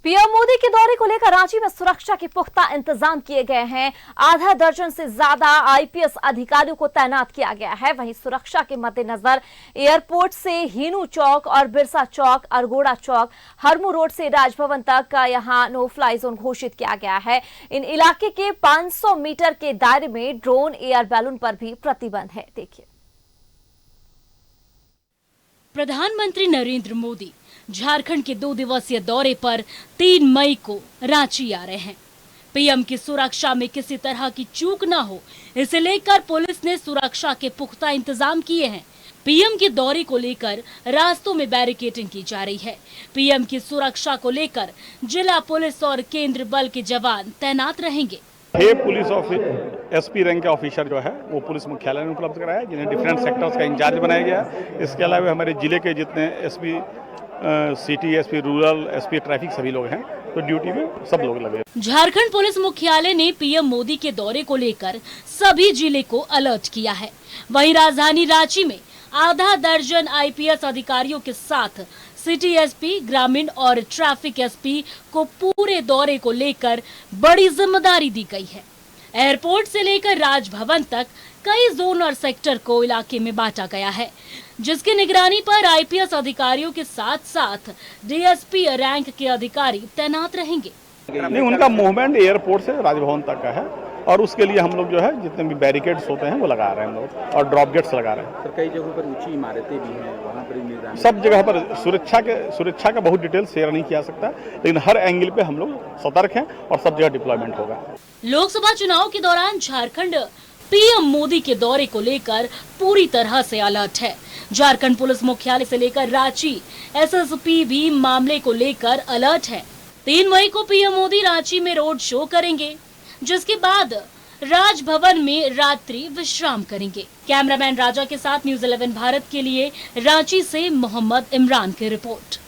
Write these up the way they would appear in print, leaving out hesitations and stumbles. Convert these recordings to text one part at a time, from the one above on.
PM Modi के दौरे को लेकर रांची में सुरक्षा के पुख्ता इंतजाम किए गए हैं। आधा दर्जन से ज्यादा आईपीएस अधिकारियों को तैनात किया गया है। वहीं सुरक्षा के मद्देनजर एयरपोर्ट से हीनू चौक और बिरसा चौक, अरगोड़ा चौक, हरमू रोड से राजभवन तक का यहां नो फ्लाई जोन घोषित किया गया है। इन इलाके के 500 मीटर के दायरे में ड्रोन, एयर बैलून पर भी प्रतिबंध है। देखिए, प्रधानमंत्री नरेंद्र मोदी झारखंड के 2 दिवसीय दौरे पर 3 मई को रांची आ रहे हैं। पीएम की सुरक्षा में किसी तरह की चूक न हो, इसे लेकर पुलिस ने सुरक्षा के पुख्ता इंतजाम किए हैं। पीएम के दौरे को लेकर रास्तों में बैरिकेडिंग की जा रही है। पीएम की सुरक्षा को लेकर जिला पुलिस और केंद्रीय बल के जवान तैनात रहेंगे। ये पुलिस एसपी रैंक के ऑफिसर जो है वो पुलिस मुख्यालय में उपलब्ध कराया, जिन्हें डिफरेंट सेक्टर्स का इंचार्ज बनाया गया है। इसके अलावा हमारे जिले के जितने SP city, SP rural, SP traffic सभी लोग हैं, तो ड्यूटी में सब लोग लगे। झारखंड पुलिस मुख्यालय ने पीएम मोदी के दौरे को लेकर सभी जिले को अलर्ट किया है। वहीं राजधानी रांची में आधा दर्जन आईपीएस अधिकारियों के साथ सिटी एसपी, ग्रामीण और ट्रैफिक एसपी को पूरे दौरे को लेकर बड़ी जिम्मेदारी दी गई है। एयरपोर्ट से लेकर राजभवन तक कई जोन और सेक्टर को इलाके में बांटा गया है, जिसकी निगरानी पर आईपीएस अधिकारियों के साथ साथ डीएसपी रैंक के अधिकारी तैनात रहेंगे। नहीं, उनका मूवमेंट एयरपोर्ट से राजभवन तक का है और उसके लिए हम लोग जो है जितने भी बैरिकेड्स होते हैं वो लगा रहे हैं हम लोग, और ड्रॉप गेट्स लगा रहे हैं। सर, कई जगहों पर ऊंची इमारतें भी हैं, वहाँ पर निगरानी सब जगह पर सुरक्षा का बहुत डिटेल शेयर नहीं किया सकता, लेकिन हर एंगल पे हम लोग सतर्क हैं और सब जगह डिप्लॉयमेंट होगा। लोकसभा चुनाव के दौरान झारखंड पीएम मोदी के दौरे को लेकर पूरी तरह से अलर्ट है। झारखंड पुलिस मुख्यालय से लेकर रांची एसएसपी भी मामले को लेकर अलर्ट है। 3 मई को पीएम मोदी रांची में रोड शो करेंगे, जिसके बाद राजभवन में रात्रि विश्राम करेंगे। कैमरामैन राजा के साथ न्यूज़ 11 भारत के लिए रांची से मोहम्मद इमरान की रिपोर्ट।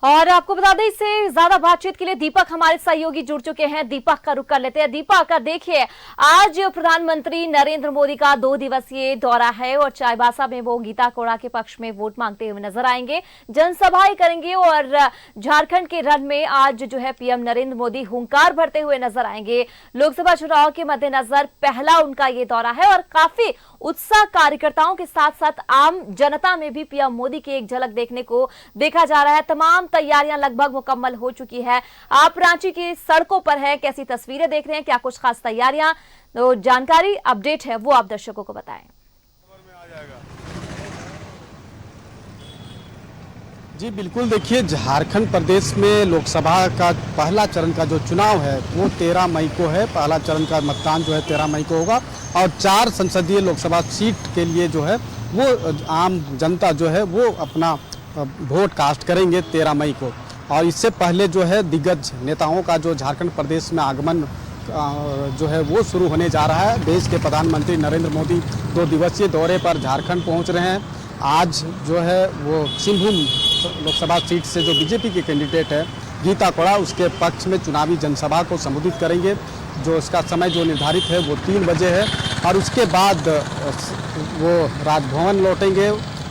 और आपको बता दें, इससे ज्यादा बातचीत के लिए दीपक हमारे सहयोगी जुड़ चुके हैं। दीपक का रुख कर लेते हैं। दीपक, देखिए, आज प्रधानमंत्री नरेंद्र मोदी का 2 दिवसीय दौरा है और चाईबासा में वो गीता कोड़ा के पक्ष में वोट मांगते हुए नजर आएंगे, जनसभाएं करेंगे और झारखंड के रण में आज जो है पीएम नरेंद्र मोदी हुंकार भरते हुए नजर आएंगे। लोकसभा चुनाव के मद्देनजर पहला उनका ये दौरा है और काफी उत्साह कार्यकर्ताओं के साथ साथ आम जनता में भी पीएम मोदी की एक झलक देखने को देखा जा रहा है। तमाम तैयारियां लगभग मुकम्मल हो चुकी है। आप रांची की सड़कों पर हैं, कैसी तस्वीरें देख रहे हैं, क्या कुछ खास तैयारियां, तो जानकारी अपडेट है वो आप दर्शकों को बताएं। जी बिल्कुल, देखिए, झारखंड प्रदेश में लोकसभा का पहला चरण का जो चुनाव है वो 13 मई को है। पहला चरण का मतदान जो है 13 मई को होगा और 4 संसदीय लोकसभा सीट के लिए जो है वो आम जनता जो है वो अपना वोट कास्ट करेंगे 13 मई को। और इससे पहले जो है दिग्गज नेताओं का जो झारखंड प्रदेश में आगमन जो है वो शुरू होने जा रहा है। देश के प्रधानमंत्री नरेंद्र मोदी 2 दिवसीय दौरे पर झारखंड पहुंच रहे हैं। आज जो है वो सिंहभूम लोकसभा सीट से जो बीजेपी के कैंडिडेट है गीता कोड़ा, उसके पक्ष में चुनावी जनसभा को संबोधित करेंगे। जो इसका समय जो निर्धारित है वो 3 बजे है और उसके बाद वो राजभवन लौटेंगे।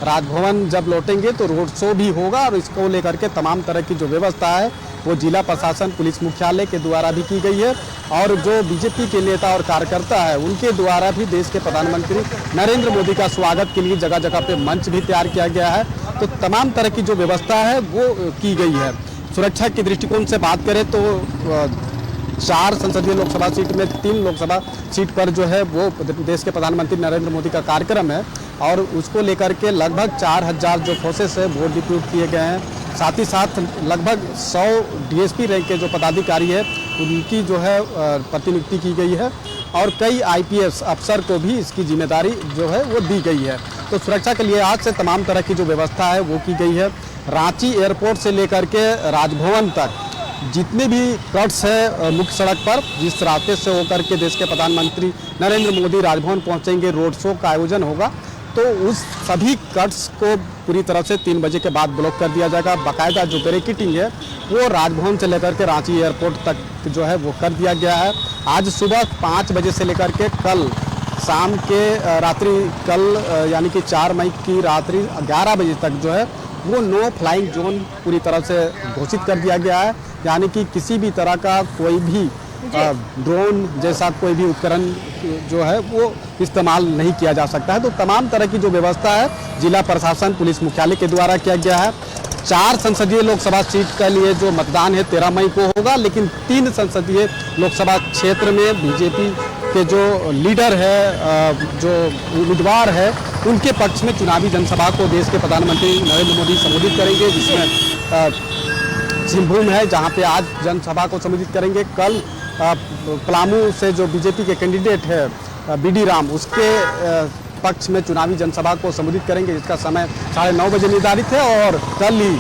राजभवन जब लौटेंगे तो रोड शो भी होगा और इसको लेकर के तमाम तरह की जो व्यवस्था है वो जिला प्रशासन, पुलिस मुख्यालय के द्वारा भी की गई है और जो बीजेपी के नेता और कार्यकर्ता है उनके द्वारा भी देश के प्रधानमंत्री नरेंद्र मोदी का स्वागत के लिए जगह जगह पे मंच भी तैयार किया गया है। तो तमाम तरह की जो व्यवस्था है वो की गई है। सुरक्षा के दृष्टिकोण से बात करें तो 4 संसदीय लोकसभा सीट में 3 लोकसभा सीट पर जो है वो देश के प्रधानमंत्री नरेंद्र मोदी का कार्यक्रम है और उसको लेकर के लगभग 4000 जो फोर्सेस है वो डिप्यूट किए गए हैं। साथ ही साथ लगभग 100 डीएसपी रैंक के जो पदाधिकारी है उनकी जो है प्रतिनियुक्ति की गई है और कई आईपीएस अफसर को भी इसकी जिम्मेदारी जो है वो दी गई है। तो सुरक्षा के लिए आज से तमाम तरह की जो व्यवस्था है वो की गई है। रांची एयरपोर्ट से लेकर के राजभवन तक जितने भी कट्स है मुख्य सड़क पर, जिस रास्ते से होकर के देश के प्रधानमंत्री नरेंद्र मोदी राजभवन पहुंचेंगे, रोड शो का आयोजन होगा, तो उस सभी कट्स को पूरी तरह से 3 बजे के बाद ब्लॉक कर दिया जाएगा। बाकायदा जो बैरिकेडिंग है वो राजभवन से लेकर के रांची एयरपोर्ट तक जो है वो कर दिया गया है। आज सुबह 5 बजे से लेकर के कल शाम के रात्रि कल यानी कि 4 मई की रात्रि 11 बजे तक जो है वो नो फ्लाइंग जोन पूरी तरह से घोषित कर दिया गया है। यानी कि किसी भी तरह का कोई भी ड्रोन जैसा कोई भी उपकरण जो है वो इस्तेमाल नहीं किया जा सकता है। तो तमाम तरह की जो व्यवस्था है जिला प्रशासन पुलिस मुख्यालय के द्वारा किया गया है। 4 संसदीय लोकसभा सीट के लिए जो मतदान है 13 मई को होगा, लेकिन 3 संसदीय लोकसभा क्षेत्र में बीजेपी के जो लीडर है, जो उम्मीदवार है, उनके पक्ष में चुनावी जनसभा को देश के प्रधानमंत्री नरेंद्र मोदी संबोधित करेंगे, जिसमें सिंहभूम है जहां पे आज जनसभा को संबोधित करेंगे। कल पलामू से जो बीजेपी के कैंडिडेट है बीडी राम, उसके पक्ष में चुनावी जनसभा को संबोधित करेंगे, जिसका समय 9:30 बजे निर्धारित है। और कल ही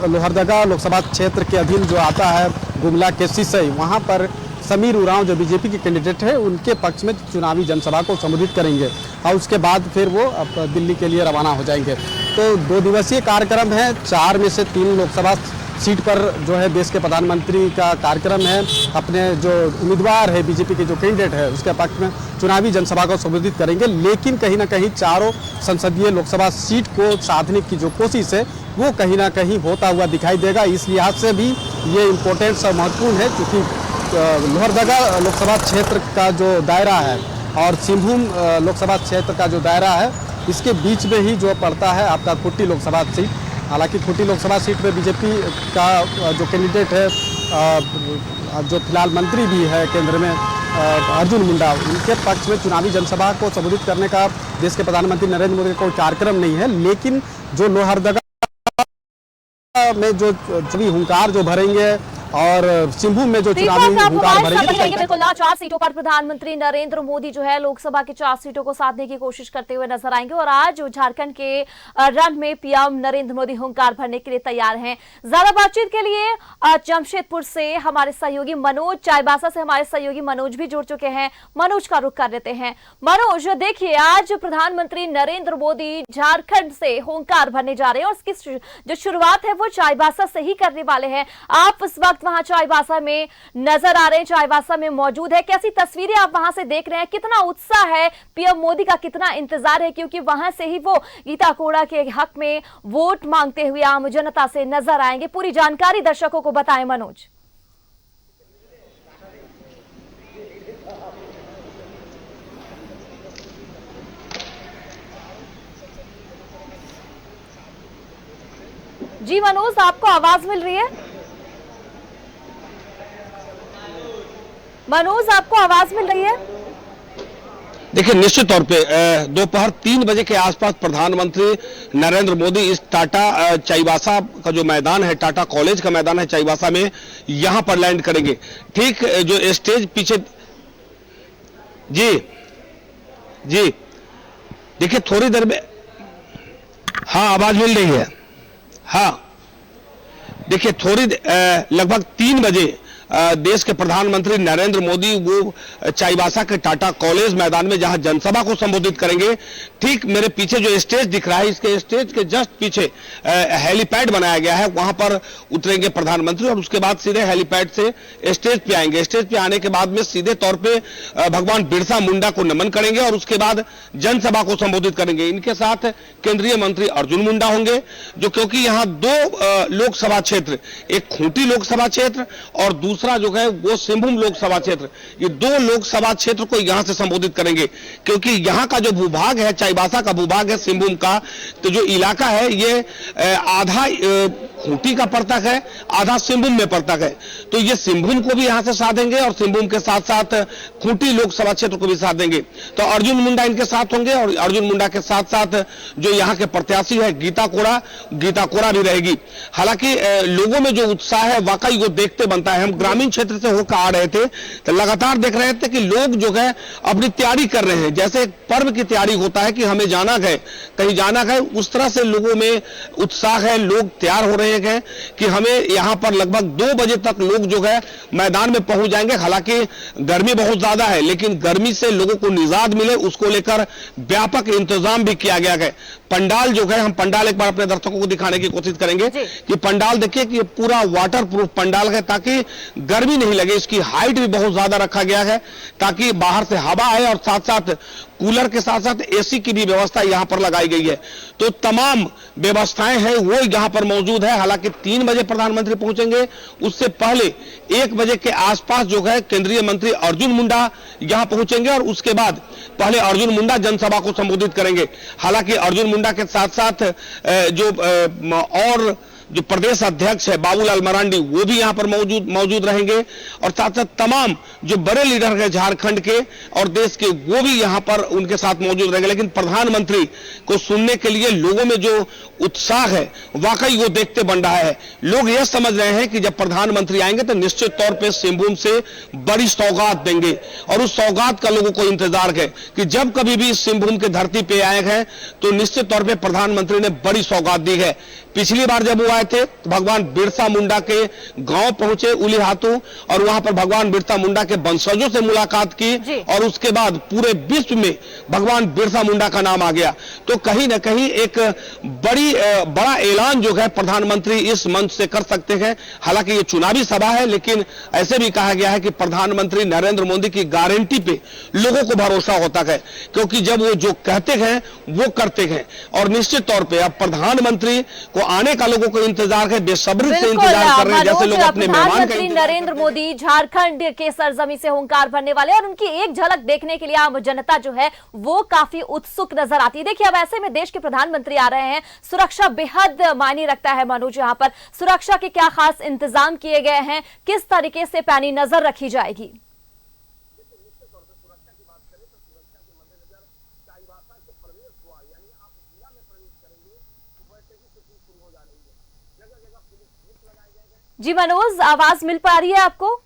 लोहरदगा लोकसभा क्षेत्र के अधीन जो आता है गुमला के सिसई, वहाँ पर समीर उरांव जो बीजेपी के कैंडिडेट है उनके पक्ष में चुनावी जनसभा को संबोधित करेंगे और उसके बाद फिर वो दिल्ली के लिए रवाना हो जाएंगे। तो 2 दिवसीय कार्यक्रम है। 4 में से 3 लोकसभा सीट पर जो है देश के प्रधानमंत्री का कार्यक्रम है। अपने जो उम्मीदवार है बीजेपी के जो कैंडिडेट है उसके पक्ष में चुनावी जनसभा को संबोधित करेंगे, लेकिन कहीं ना कहीं चारों संसदीय लोकसभा सीट को साधने की जो कोशिश है वो कहीं ना कहीं होता हुआ दिखाई देगा। इस लिहाज से भी ये इम्पोर्टेंट और महत्वपूर्ण है क्योंकि लोहरदगा लोकसभा क्षेत्र का जो दायरा है और सिंहभूम लोकसभा क्षेत्र का जो दायरा है, इसके बीच में ही जो पड़ता है आपका खुट्टी लोकसभा सीट। हालांकि खुट्टी लोकसभा सीट में बीजेपी का जो कैंडिडेट है, जो फिलहाल मंत्री भी है केंद्र में, अर्जुन मुंडा, उनके पक्ष में चुनावी जनसभा को संबोधित करने का देश के प्रधानमंत्री नरेंद्र मोदी का कोई कार्यक्रम नहीं है। लेकिन जो लोहरदगा में जो चुनावी हुंकार जो भरेंगे और सिंहभूम में जो चुनावी हुंकार भरेंगे, बिल्कुल 4 सीटों पर प्रधानमंत्री नरेंद्र मोदी जो है लोकसभा की 4 सीटों को साधने की कोशिश करते हुए नजर आएंगे। और आज झारखंड के रण में पीएम नरेंद्र मोदी हुंकार भरने के लिए तैयार हैं। ज्यादा बातचीत के लिए जमशेदपुर से हमारे सहयोगी मनोज, चाईबासा से हमारे सहयोगी मनोज भी जुड़ चुके हैं। मनोज का रुख कर लेते हैं। मनोज, देखिए आज प्रधानमंत्री नरेंद्र मोदी झारखंड से हुंकार भरने जा रहे हैं और इसकी जो शुरुआत है वो चाईबासा से ही करने वाले हैं। आप इस वक्त वहां चाईबासा में नजर आ रहे हैं, चाईबासा में मौजूद है। कैसी तस्वीरें आप वहां से देख रहे हैं? कितना उत्साह है पीएम मोदी का, कितना इंतजार है? क्योंकि वहां से ही वो गीता कोड़ा के हक में वोट मांगते हुए आम जनता से नजर आएंगे। पूरी जानकारी दर्शकों को बताएं मनोज। जी मनोज, आपको आवाज मिल रही है? मनोज, आपको आवाज मिल रही है? देखिए, निश्चित तौर पे दोपहर 3 बजे के आसपास प्रधानमंत्री नरेंद्र मोदी इस टाटा चाईबासा का जो मैदान है, टाटा कॉलेज का मैदान है चाईबासा में, यहां पर लैंड करेंगे। ठीक जो स्टेज पीछे, जी देखिए थोड़ी देर में, हाँ आवाज मिल रही है। हाँ देखिए थोड़ी लगभग 3 बजे देश के प्रधानमंत्री नरेंद्र मोदी वो चाईबासा के टाटा कॉलेज मैदान में जहां जनसभा को संबोधित करेंगे। ठीक मेरे पीछे जो स्टेज दिख रहा है, इसके स्टेज के जस्ट पीछे हेलीपैड बनाया गया है, वहां पर उतरेंगे प्रधानमंत्री और उसके बाद सीधे हेलीपैड से स्टेज पे आएंगे। स्टेज पे आने के बाद में सीधे तौर पे भगवान बिरसा मुंडा को नमन करेंगे और उसके बाद जनसभा को संबोधित करेंगे। इनके साथ केंद्रीय मंत्री अर्जुन मुंडा होंगे, जो क्योंकि यहाँ 2 लोकसभा क्षेत्र, एक खूंटी लोकसभा क्षेत्र और दूसरा जो है वो सिंहभूम लोकसभा क्षेत्र, ये 2 लोकसभा क्षेत्र को यहां से संबोधित करेंगे। क्योंकि यहां का जो भूभाग है, चाईबासा का भूभाग है सिंहभूम का, तो जो इलाका है ये आधा खूंटी का परतक है, आधा सिंहभूम में परतक है। तो ये सिंहभूम को भी यहां से साधेंगे और सिंहभूम के साथ साथ खूंटी लोकसभा क्षेत्र को भी साधेंगे। तो अर्जुन मुंडा इनके साथ होंगे और अर्जुन मुंडा के साथ साथ जो यहाँ के प्रत्याशी है गीता कोड़ा भी रहेगी। हालांकि लोगों में जो उत्साह है वाकई वो देखते बनता है। हम ग्रामीण क्षेत्र से होकर आ रहे थे तो लगातार देख रहे थे कि लोग जो है अपनी तैयारी कर रहे हैं, जैसे एक पर्व की तैयारी होता है कि हमें जाना है, कहीं जाना है, उस तरह से लोगों में उत्साह है। लोग तैयार हो रहे हैं कि हमें यहां पर लगभग 2 बजे तक लोग जो है मैदान में पहुंच जाएंगे। हालांकि गर्मी बहुत ज्यादा है, लेकिन गर्मी से लोगों को निजात मिले उसको लेकर व्यापक इंतजाम भी किया गया है। पंडाल जो है, हम पंडाल एक बार अपने दर्शकों को दिखाने की कोशिश करेंगे कि पंडाल देखिए कि ये पूरा वाटर प्रूफ पंडाल है, ताकि गर्मी नहीं लगे, इसकी हाइट भी बहुत ज्यादा रखा गया है ताकि बाहर से हवा आए, और साथ साथ कूलर के साथ साथ एसी की भी व्यवस्था यहां पर लगाई गई है। तो तमाम व्यवस्थाएं हैं वो यहां पर मौजूद है। हालांकि 3 बजे प्रधानमंत्री पहुंचेंगे, उससे पहले 1 बजे के आसपास जो है केंद्रीय मंत्री अर्जुन मुंडा यहां पहुंचेंगे, और उसके बाद पहले अर्जुन मुंडा जनसभा को संबोधित करेंगे। हालांकि अर्जुन मुंडा के साथ साथ और जो प्रदेश अध्यक्ष है बाबूलाल मरांडी, वो भी यहां पर मौजूद रहेंगे, और साथ साथ तमाम जो बड़े लीडर हैं झारखंड के और देश के, वो भी यहां पर उनके साथ मौजूद रहेंगे। लेकिन प्रधानमंत्री को सुनने के लिए लोगों में जो उत्साह है वाकई वो देखते बन रहा है। लोग यह समझ रहे हैं कि जब प्रधानमंत्री आएंगे तो निश्चित तौर पर सिंहभूम से बड़ी सौगात देंगे, और उस सौगात का लोगों को इंतजार है कि जब कभी भी सिंहभूम की धरती पे आए हैं तो निश्चित तौर पर प्रधानमंत्री ने बड़ी सौगात दी है। पिछली बार जब वो आए थे तो भगवान बिरसा मुंडा के गांव पहुंचे उलीहातू, और वहां पर भगवान बिरसा मुंडा के वंशजों से मुलाकात की, और उसके बाद पूरे विश्व में भगवान बिरसा मुंडा का नाम आ गया। तो कहीं ना कहीं एक बड़ा ऐलान जो है प्रधानमंत्री इस मंच से कर सकते हैं। हालांकि ये चुनावी सभा है, लेकिन ऐसे भी कहा गया है कि प्रधानमंत्री नरेंद्र मोदी की गारंटी पे लोगों को भरोसा होता है, क्योंकि जब वो जो कहते हैं वो करते हैं। और निश्चित तौर पर अब प्रधानमंत्री को आने का लोगों को इंतजार है, बेसब्री से इंतजार कर रहे हैं, जैसे लोग अपने मेहमान का। प्रधानमंत्री नरेंद्र मोदी झारखंड के सरजमी से हुंकार भरने वाले, और उनकी एक झलक देखने के लिए आम जनता जो है वो काफी उत्सुक नजर आती है। देखिए, अब ऐसे में देश के प्रधानमंत्री आ रहे हैं, सुरक्षा बेहद मायने रखता है। मनोज, यहाँ पर सुरक्षा के क्या खास इंतजाम किए गए हैं, किस तरीके से पैनी नजर रखी जाएगी? जी मनोज, आवाज मिल पा रही है आपको?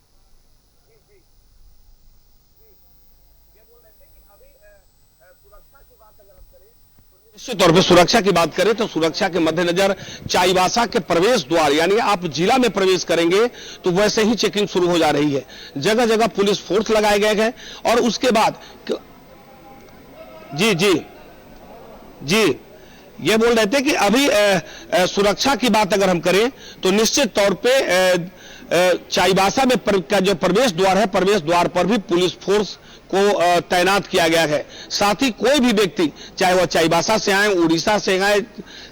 निश्चित तौर पर सुरक्षा की बात करें तो सुरक्षा के मद्देनजर चाईबासा के प्रवेश द्वार, यानी आप जिला में प्रवेश करेंगे तो वैसे ही चेकिंग शुरू हो जा रही है। जगह जगह पुलिस फोर्स लगाए गए हैं, और उसके बाद जी ये बोल रहे थे कि अभी सुरक्षा की बात अगर हम करें तो निश्चित तौर पे चाईबासा में का जो प्रवेश द्वार है, प्रवेश द्वार पर भी पुलिस फोर्स को तैनात किया गया है। साथ ही कोई भी व्यक्ति, चाहे वह चाईबासा से आए, उड़ीसा से आए,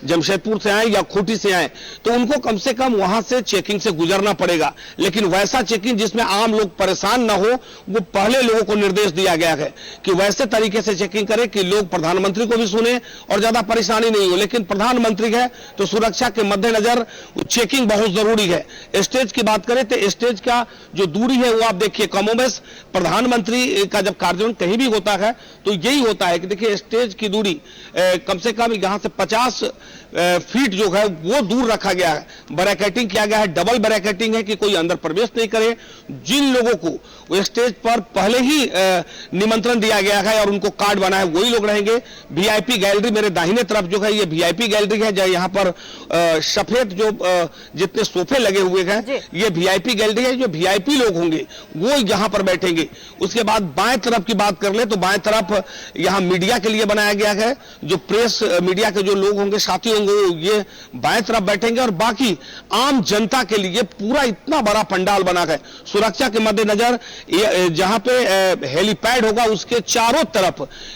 जमशेदपुर से आए या खूंटी से आए, तो उनको कम से कम वहां से चेकिंग से गुजरना पड़ेगा। लेकिन वैसा चेकिंग जिसमें आम लोग परेशान ना हो, वो पहले लोगों को निर्देश दिया गया है कि वैसे तरीके से चेकिंग करें कि लोग प्रधानमंत्री को भी सुने और ज्यादा परेशानी नहीं हो। लेकिन प्रधानमंत्री है तो सुरक्षा के मद्देनजर चेकिंग बहुत जरूरी है। स्टेज की बात करें तो स्टेज का जो दूरी है वो आप देखिए, कमोबेश प्रधानमंत्री का जब कार्यक्रम कहीं भी होता है तो यही होता है कि देखिए स्टेज की दूरी कम से कम यहां से 50 फीट जो है वो दूर रखा गया है। बैरिकेडिंग किया गया है, डबल बैरिकेडिंग है कि कोई अंदर प्रवेश नहीं करे। जिन लोगों को वो स्टेज पर पहले ही निमंत्रण दिया गया है और उनको कार्ड बना है वही लोग रहेंगे। वीआईपी गैलरी मेरे दाहिने तरफ जो है ये वीआईपी गैलरी है, जहां यहाँ पर सफेद जो जितने सोफे लगे हुए हैं ये वीआईपी गैलरी है। जो वीआईपी लोग होंगे वो यहाँ पर बैठेंगे। उसके बाद बाएं तरफ की बात कर ले तो बाएं तरफ यहाँ मीडिया के लिए बनाया गया है। जो प्रेस मीडिया के जो लोग होंगे, साथी होंगे, ये बाएं तरफ बैठेंगे। और बाकी आम जनता के लिए पूरा इतना बड़ा पंडाल बना है। सुरक्षा के मद्देनजर जहां पे हेलीपैड होगा उसके चारों तरफ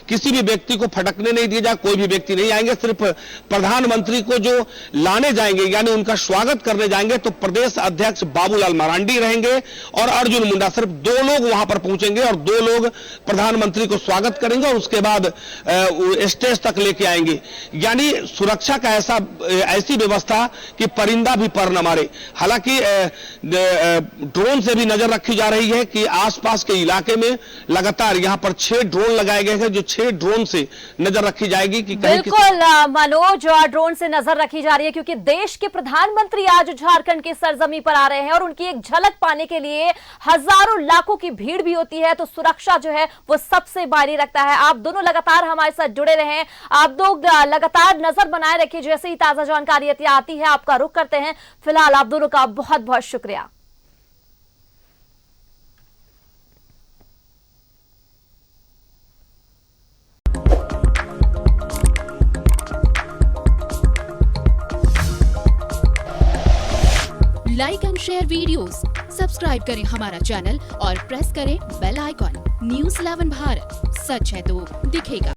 किसी भी व्यक्ति को फटकने नहीं दिया जाए। कोई भी व्यक्ति नहीं आएंगे, सिर्फ प्रधानमंत्री को जो लाने जाएंगे यानी उनका स्वागत करने जाएंगे तो प्रदेश अध्यक्ष बाबूलाल मरांडी रहेंगे और अर्जुन मुंडा। सिर्फ 2 लोग वहां पर पहुंचेंगे और 2 लोग प्रधानमंत्री को स्वागत करेंगे और उसके बाद स्टेज तक लेके आएंगे। यानी सुरक्षा का ऐसी व्यवस्था कि परिंदा भी पर न मारे। हालांकि ड्रोन से भी नजर रखी जा रही है कि आसपास के इलाके में लगातार यहां पर 6 ड्रोन लगाए गए हैं, जो 6 ड्रोन से नजर रखी जाएगी कि बिल्कुल मनोज, ड्रोन से नजर रखी जा रही है क्योंकि देश के प्रधानमंत्री आज झारखंड की सरजमी पर आ रहे हैं और उनकी एक झलक पाने के लिए हजारों लाखों की भीड़ भी होती है। तो सुरक्षा जो है वो सबसे मायने रखता है। आप दोनों लगातार हमारे साथ जुड़े रहे, आप लोग लगातार नजर बनाए रखिए। जैसे ही ताजा जानकारी आती है आपका रुख करते हैं। फिलहाल आप दोनों का बहुत बहुत शुक्रिया। Like and share videos, subscribe करें हमारा चैनल और प्रेस करें बेल आइकॉन। News 11 भारत, सच है तो दिखेगा।